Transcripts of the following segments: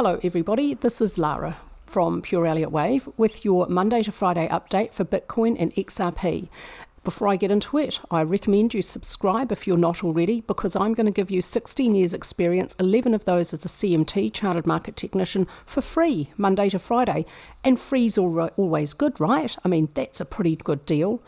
Hello everybody, this is Lara from Pure Elliott Wave with your Monday to Friday update for Bitcoin and XRP. Before I get into it, I recommend you subscribe if you're not already, because I'm going to give you 16 years experience, 11 of those as a CMT, Chartered Market Technician, for free, Monday to Friday. And free's always good, right? I mean, that's a pretty good deal.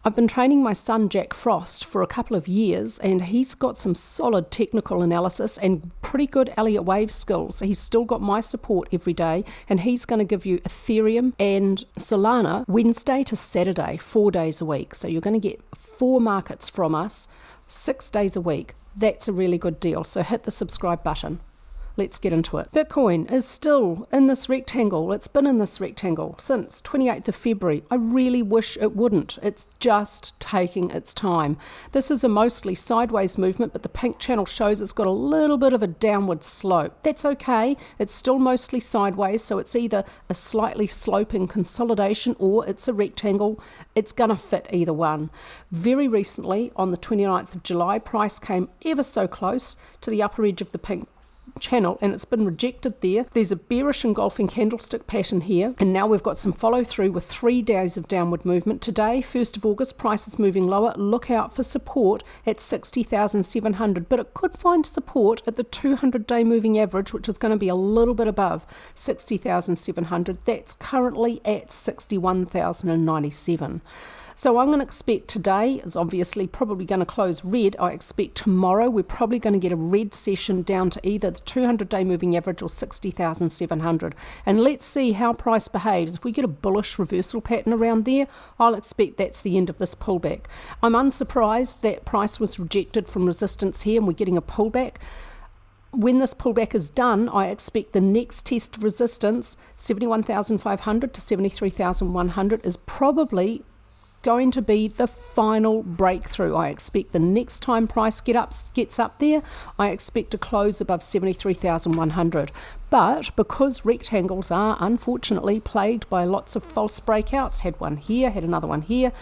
I've been training my son Jack Frost for a couple of years, and he's got some solid technical analysis and pretty good Elliott Wave skills. He's still got my support every day, and he's going to give you Ethereum and Solana Wednesday to Saturday, 4 days a week. So you're going to get 4 markets from us, 6 days a week. That's a really good deal. So hit the subscribe button. Let's get into it. Bitcoin is still in this rectangle. It's been in this rectangle since 28th of February. I really wish it wouldn't. It's just taking its time. This is a mostly sideways movement, but the pink channel shows it's got a little bit of a downward slope. That's okay. It's still mostly sideways, so it's either a slightly sloping consolidation or it's a rectangle. It's going to fit either one. Very recently, on the 29th of July, price came ever so close to the upper edge of the pink channel, and it's been rejected there. There's a bearish engulfing candlestick pattern here, and now we've got some follow through with 3 days of downward movement. Today, 1st of August, price is moving lower. Look out for support at 60,700, but it could find support at the 200-day moving average, which is going to be a little bit above 60,700. That's currently at 61,097. So I'm going to expect today is obviously probably going to close red. I expect tomorrow we're probably going to get a red session down to either the 200-day moving average or 60,700. And let's see how price behaves. If we get a bullish reversal pattern around there, I'll expect that's the end of this pullback. I'm unsurprised that price was rejected from resistance here and we're getting a pullback. When this pullback is done, I expect the next test of resistance, 71,500 to 73,100, is probably going to be the final breakthrough. I expect the next time price gets up there, I expect to close above 73,100. But because rectangles are unfortunately plagued by lots of false breakouts, had one here, had another one here,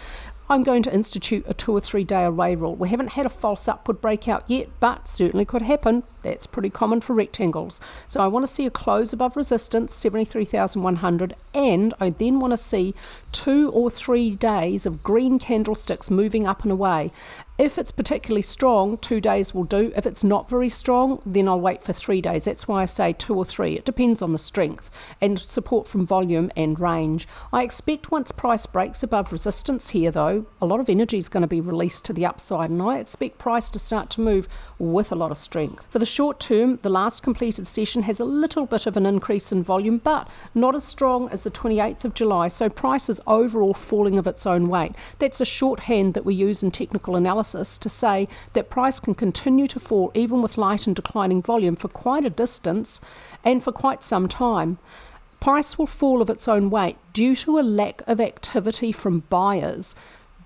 I'm going to institute a 2 or 3 day array rule. We haven't had a false upward breakout yet, but certainly could happen. That's pretty common for rectangles. So I want to see a close above resistance, 73,100, and I then want to see 2 or 3 days of green candlesticks moving up and away. If it's particularly strong, 2 days will do. If it's not very strong, then I'll wait for 3 days. That's why I say 2 or 3. It depends on the strength and support from volume and range. I expect once price breaks above resistance here, though, a lot of energy is going to be released to the upside, and I expect price to start to move with a lot of strength. For the short term, the last completed session has a little bit of an increase in volume, but not as strong as the 28th of July, so price is overall falling of its own weight. That's a shorthand that we use in technical analysis to say that price can continue to fall even with light and declining volume for quite a distance and for quite some time. Price will fall of its own weight due to a lack of activity from buyers,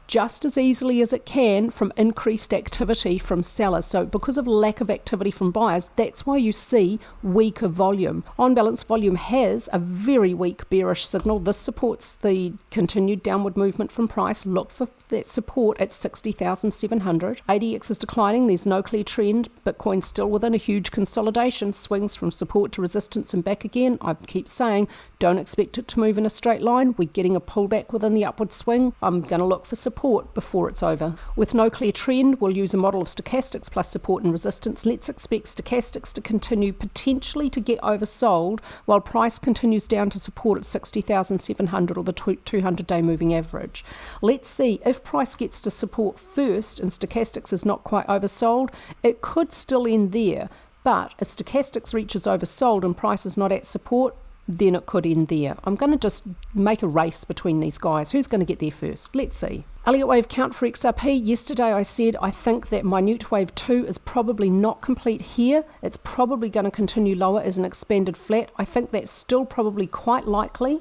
just as easily as it can from increased activity from sellers. So because of lack of activity from buyers, that's why you see weaker volume. On balance, volume has a very weak bearish signal. This supports the continued downward movement from price. Look for that support at 60,700. ADX is declining. There's no clear trend. Bitcoin's still within a huge consolidation. Swings from support to resistance and back again. I keep saying, don't expect it to move in a straight line. We're getting a pullback within the upward swing. I'm going to look for support before it's over. With no clear trend, we'll use a model of stochastics plus support and resistance. Let's expect stochastics to continue potentially to get oversold while price continues down to support at 60,700 or the 200-day moving average. Let's see if price gets to support first and stochastics is not quite oversold. It could still end there, but if stochastics reaches oversold and price is not at support, then it could end there. I'm going to just make a race between these guys. Who's going to get there first? Let's see. Elliott Wave count for XRP. Yesterday I said I think that minute wave 2 is probably not complete here. It's probably going to continue lower as an expanded flat. I think that's still probably quite likely.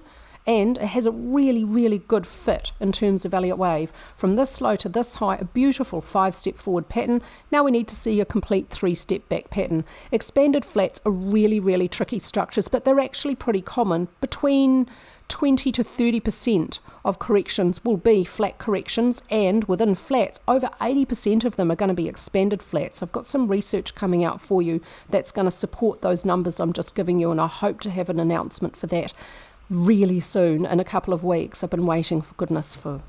And it has a really, really good fit in terms of Elliott Wave. From this low to this high, a beautiful 5-step forward pattern. Now we need to see a complete 3-step back pattern. Expanded flats are really, really tricky structures, but they're actually pretty common. Between 20 to 30% of corrections will be flat corrections, and within flats, over 80% of them are going to be expanded flats. I've got some research coming out for you that's going to support those numbers I'm just giving you, and I hope to have an announcement for that really soon, in a couple of weeks. I've been waiting, for goodness, for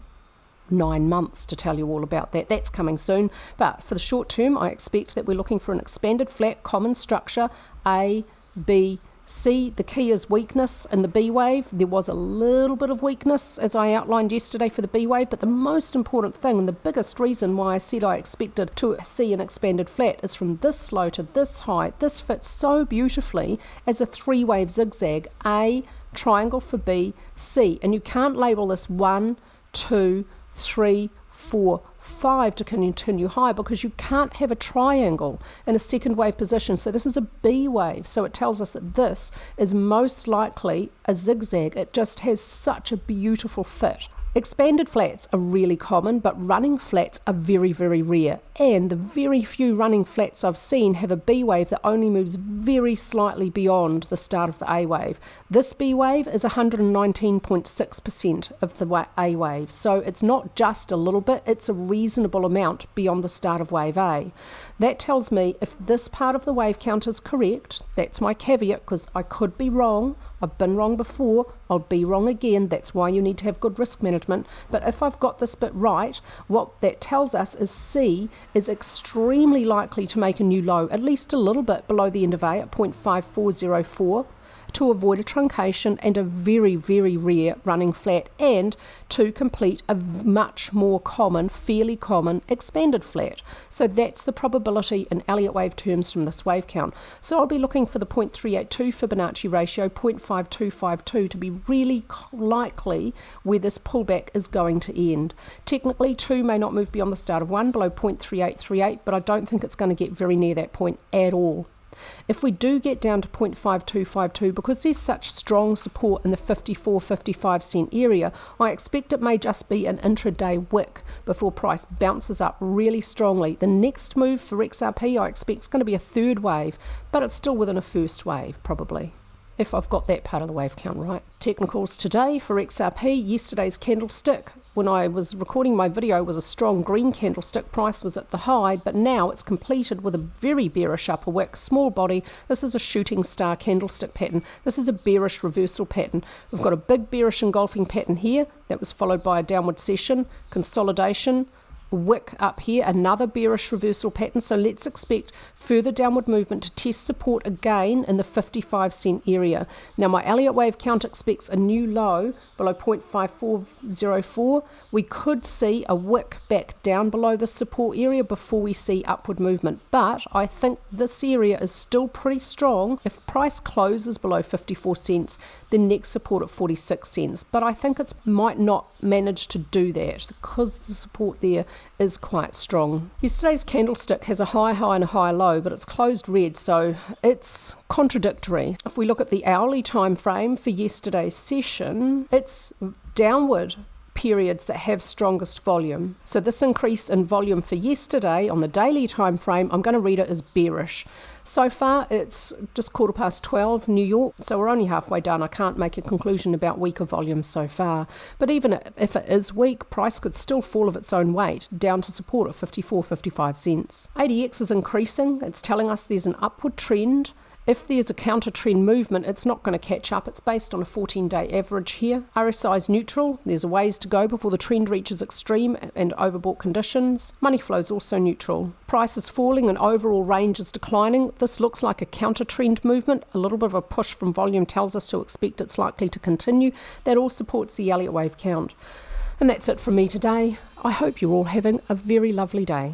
9 months to tell you all about that. That's coming soon. But for the short term, I expect that we're looking for an expanded flat common structure, A, B, C. The key is weakness in the B wave. There was a little bit of weakness, as I outlined yesterday, for the B wave, but the most important thing and the biggest reason why I said I expected to see an expanded flat is from this low to this high. This fits so beautifully as a 3-wave zigzag, A, triangle for B, C. And you can't label this 1, 2, 3, 4, 5 to continue high, because you can't have a triangle in a second wave position. So this is a B wave, so it tells us that this is most likely a zigzag. It just has such a beautiful fit. Expanded flats are really common, but running flats are very, very rare. And the very few running flats I've seen have a B wave that only moves very slightly beyond the start of the A wave. This B wave is 119.6% of the A wave. So it's not just a little bit, it's a reasonable amount beyond the start of wave A. That tells me if this part of the wave count is correct, that's my caveat, because I could be wrong. I've been wrong before, I'll be wrong again. That's why you need to have good risk management. But if I've got this bit right, what that tells us is C is extremely likely to make a new low, at least a little bit below the end of A at 0.5404, to avoid a truncation and a very, very rare running flat, and to complete a much more common, fairly common expanded flat. So that's the probability in Elliott Wave terms from this wave count. So I'll be looking for the 0.382 Fibonacci ratio, 0.5252 to be really likely where this pullback is going to end. Technically, 2 may not move beyond the start of 1 below 0.3838, but I don't think it's going to get very near that point at all. If we do get down to 0.5252, because there's such strong support in the 54-55 cent area, I expect it may just be an intraday wick before price bounces up really strongly. The next move for XRP I expect is going to be a third wave, but it's still within a first wave probably, if I've got that part of the wave count right. Technicals today for XRP, yesterday's candlestick, when I was recording my video, was a strong green candlestick. Price was at the high, but now it's completed with a very bearish upper wick, small body. This is a shooting star candlestick pattern. This is a bearish reversal pattern. We've got a big bearish engulfing pattern here that was followed by a downward session, consolidation, wick up here, another bearish reversal pattern. So let's expect further downward movement to test support again in the 55 cent area. Now my Elliott Wave count expects a new low below 0.5404. We could see a wick back down below the support area before we see upward movement, but I think this area is still pretty strong. If price closes below 54 cents, the next support at 46 cents, but I think it might not manage to do that because the support there is quite strong. Yesterday's candlestick has a high and a high low, but it's closed red, so it's contradictory. If we look at the hourly time frame for yesterday's session, it's downward periods that have strongest volume. So this increase in volume for yesterday on the daily time frame, I'm going to read it as bearish. So far it's just 12:15 New York, so we're only halfway done. I can't make a conclusion about weaker volumes so far, but even if it is weak, price could still fall of its own weight down to support at 54-55 cents. ADX is increasing. It's telling us there's an upward trend. If there's a counter trend movement, it's not going to catch up. It's based on a 14-day average here. RSI is neutral. There's a ways to go before the trend reaches extreme and overbought conditions. Money flow is also neutral. Price is falling and overall range is declining. This looks like a counter trend movement. A little bit of a push from volume tells us to expect it's likely to continue. That all supports the Elliott Wave count. And that's it from me today. I hope you're all having a very lovely day.